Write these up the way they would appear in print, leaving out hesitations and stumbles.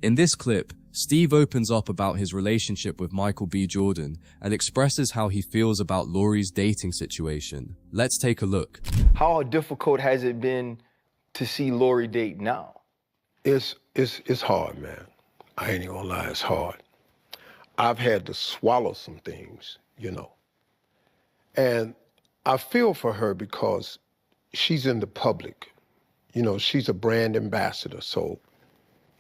In this clip, Steve opens up about his relationship with Michael B. Jordan and expresses how he feels about Lori's dating situation. Let's take a look. How difficult has it been to see Lori date now? It's hard, man. I ain't even gonna lie, it's hard. I've had to swallow some things, you know. And I feel for her because she's in the public. You know, she's a brand ambassador, so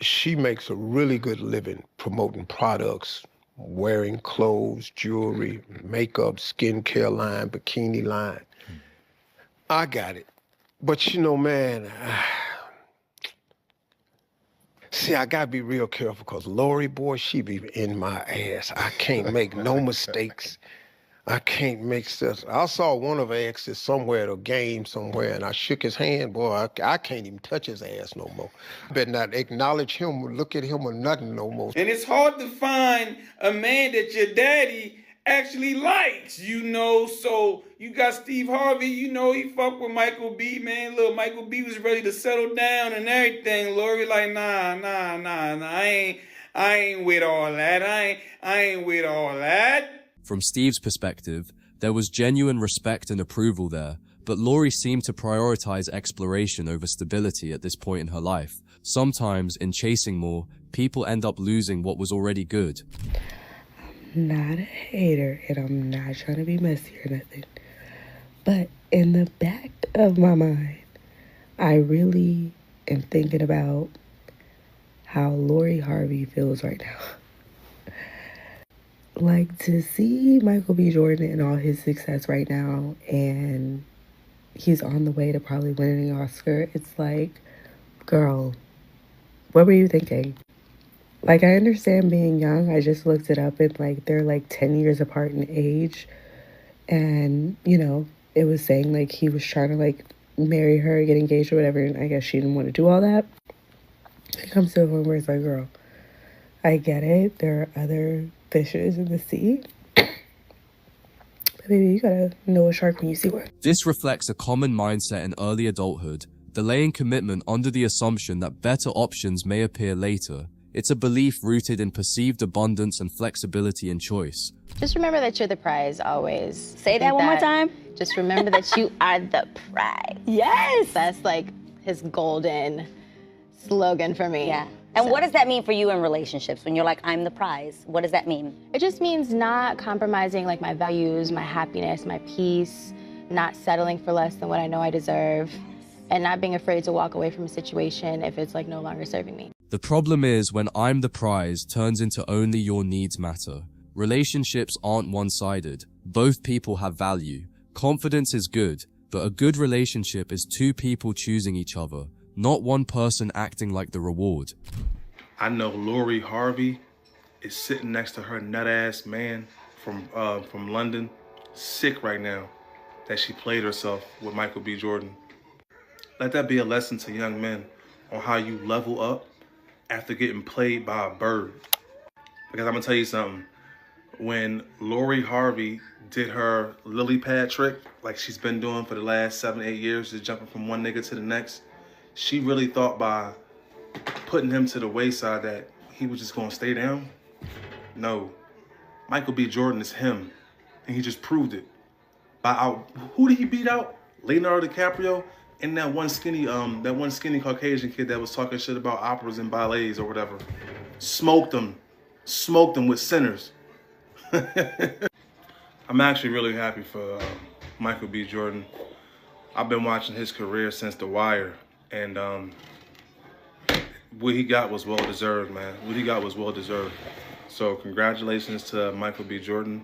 she makes a really good living promoting products, wearing clothes, jewelry, makeup, skincare line, bikini line. I got it. But you know, man, see, I gotta be real careful because Lori, boy, she be in my ass. I can't make no mistakes. I can't make sense. I saw one of her exes somewhere at a game somewhere, and I shook his hand. Boy, I can't even touch his ass no more. I better not acknowledge him or look at him or nothing no more. And it's hard to find a man that your daddy actually likes, you know. So you got Steve Harvey, you know, he fucked with Michael B, man. Look, Michael B was ready to settle down and everything. Lori like, nah, I ain't with all that. I ain't with all that. From Steve's perspective, there was genuine respect and approval there, but Lori seemed to prioritize exploration over stability at this point in her life. Sometimes, in chasing more, people end up losing what was already good. I'm not a hater, and I'm not trying to be messy or nothing. But in the back of my mind, I really am thinking about how Lori Harvey feels right now. Like, to see Michael B. Jordan and all his success right now, and he's on the way to probably winning an Oscar, it's like, girl, what were you thinking? Like, I understand being young. I just looked it up, and like, they're like 10 years apart in age. And, you know, it was saying like he was trying to like marry her, get engaged or whatever, and I guess she didn't want to do all that. It comes to a point where it's like, girl, I get it. There are other fishes in the sea. But baby, you gotta know a shark when you see one. This reflects a common mindset in early adulthood, delaying commitment under the assumption that better options may appear later. It's a belief rooted in perceived abundance and flexibility in choice. Just remember that you're the prize always. Say that one more time. Just remember that you are the prize. Yes. That's like his golden slogan for me. Yeah. And what does that mean for you in relationships when you're like, I'm the prize? What does that mean? It just means not compromising like my values, my happiness, my peace, not settling for less than what I know I deserve, and not being afraid to walk away from a situation if it's like no longer serving me. The problem is when I'm the prize turns into only your needs matter. Relationships aren't one-sided. Both people have value. Confidence is good, but a good relationship is two people choosing each other, not one person acting like the reward. I know Lori Harvey is sitting next to her nut-ass man from London, sick right now that she played herself with Michael B. Jordan. Let that be a lesson to young men on how you level up after getting played by a bird. Because I'm gonna tell you something, when Lori Harvey did her lily pad trick, like she's been doing for the last 7-8 years, just jumping from one nigga to the next, she really thought by putting him to the wayside that he was just gonna stay down. No, Michael B. Jordan is him, and he just proved it. Who did he beat out? Leonardo DiCaprio and that one skinny Caucasian kid that was talking shit about operas and ballets or whatever. Smoked them with sinners. I'm actually really happy for Michael B. Jordan. I've been watching his career since The Wire. And what he got was well-deserved, man. What he got was well-deserved. So congratulations to Michael B. Jordan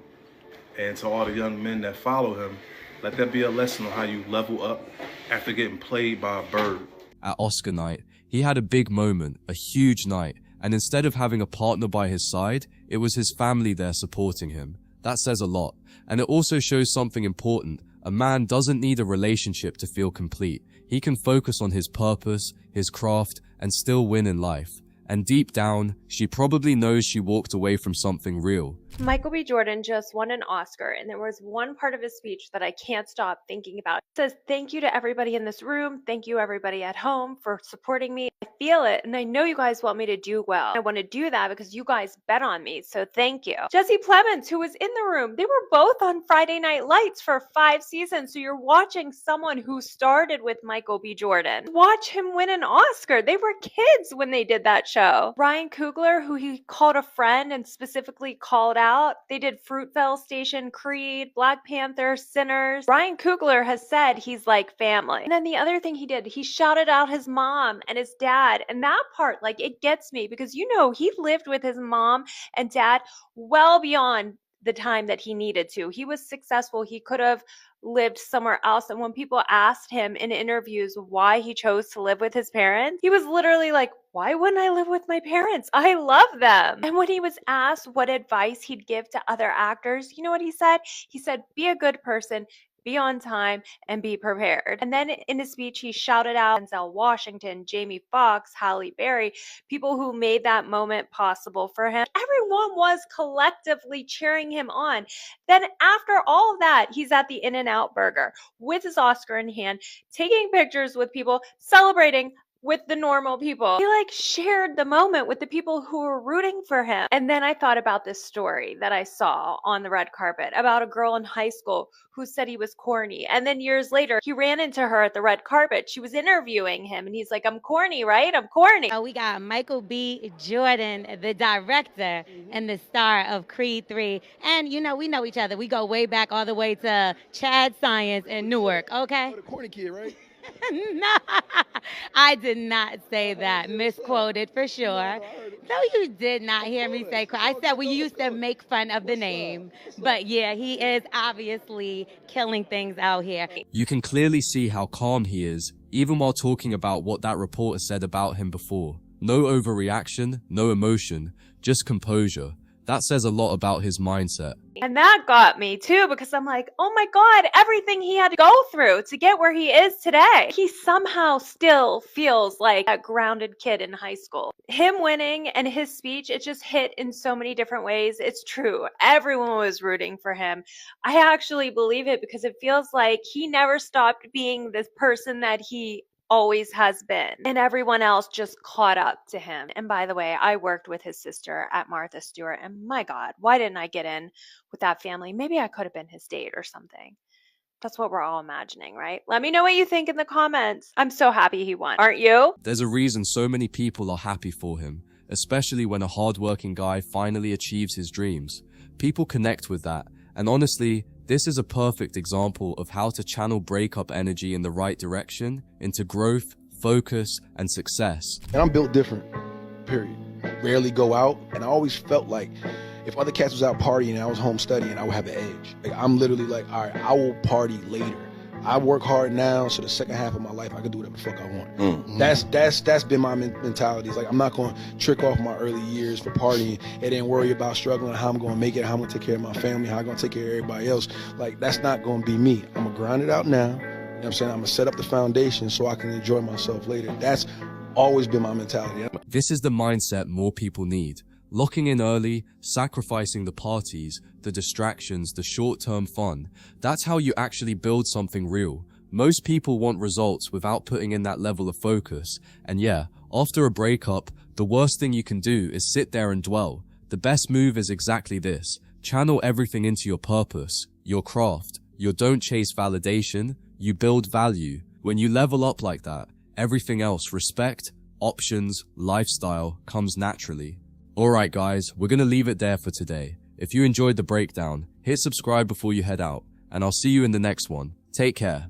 and to all the young men that follow him. Let that be a lesson on how you level up after getting played by a bird. At Oscar night, he had a big moment, a huge night, and instead of having a partner by his side, it was his family there supporting him. That says a lot. And it also shows something important. A man doesn't need a relationship to feel complete. He can focus on his purpose, his craft, and still win in life. And deep down, she probably knows she walked away from something real. Michael B. Jordan just won an Oscar, and there was one part of his speech that I can't stop thinking about. It says, "Thank you to everybody in this room. Thank you, everybody at home, for supporting me. I feel it, and I know you guys want me to do well. I want to do that because you guys bet on me, so thank you." Jesse Plemons, who was in the room, they were both on Friday Night Lights for 5 seasons, so you're watching someone who started with Michael B. Jordan. Watch him win an Oscar. They were kids when they did that show. Ryan Coogler, who he called a friend and specifically called out. They did Fruitvale Station, Creed, Black Panther, Sinners. Ryan Coogler has said he's like family. And then the other thing he did, he shouted out his mom and his dad. And that part, like, it gets me because, you know, he lived with his mom and dad well beyond the time that he needed to. He was successful. He could have lived somewhere else. And when people asked him in interviews why he chose to live with his parents, he was literally like, why wouldn't I live with my parents? I love them. And when he was asked what advice he'd give to other actors, you know what he said? He said, be a good person, be on time, and be prepared. And then in his speech, he shouted out Denzel Washington, Jamie Foxx, Halle Berry, people who made that moment possible for him. Everyone was collectively cheering him on. Then after all of that, he's at the In-N-Out Burger with his Oscar in hand, taking pictures with people, celebrating with the normal people. He like shared the moment with the people who were rooting for him. And then I thought about this story that I saw on the red carpet about a girl in high school who said he was corny. And then years later, he ran into her at the red carpet. She was interviewing him and he's like, I'm corny, right? I'm corny. We got Michael B. Jordan, the director and the star of Creed 3. And, you know, we know each other. We go way back all the way to Chad Science in Newark, okay? The corny kid, right? No, I did not say that. Misquoted for sure. No, you did not hear me say. I said we used to make fun of the name. But yeah, he is obviously killing things out here. You can clearly see how calm he is, even while talking about what that reporter said about him before. No overreaction, no emotion, just composure. That says a lot about his mindset. And that got me too, because I'm like, oh my God, everything he had to go through to get where he is today. He somehow still feels like a grounded kid in high school. Him winning and his speech, it just hit in so many different ways. It's true. Everyone was rooting for him. I actually believe it because it feels like he never stopped being this person that he always has been, and everyone else just caught up to him. And by the way, I worked with his sister at Martha Stewart, and my God, why didn't I get in with that family? Maybe I could have been his date or something. That's what we're all imagining, right? Let me know what you think in the comments. I'm so happy he won. Aren't you? There's a reason so many people are happy for him, especially when a hardworking guy finally achieves his dreams. People connect with that, and honestly, this is a perfect example of how to channel breakup energy in the right direction into growth, focus, and success. And I'm built different, period. Rarely go out, and I always felt like if other cats was out partying and I was home studying, I would have the edge. Like, I'm literally like, all right, I will party later. I work hard now, so the second half of my life, I can do whatever the fuck I want. That's been my mentality. It's like, I'm not going to trick off my early years for partying and then worry about struggling, how I'm going to make it, how I'm going to take care of my family, how I'm going to take care of everybody else. Like, that's not going to be me. I'm going to grind it out now. You know what I'm saying? I'm going to set up the foundation so I can enjoy myself later. That's always been my mentality. This is the mindset more people need. Locking in early, sacrificing the parties, the distractions, the short-term fun. That's how you actually build something real. Most people want results without putting in that level of focus. And yeah, after a breakup, the worst thing you can do is sit there and dwell. The best move is exactly this. Channel everything into your purpose, your craft. You don't chase validation, you build value. When you level up like that, everything else, respect, options, lifestyle, comes naturally. Alright guys, we're gonna leave it there for today. If you enjoyed the breakdown, hit subscribe before you head out, and I'll see you in the next one. Take care.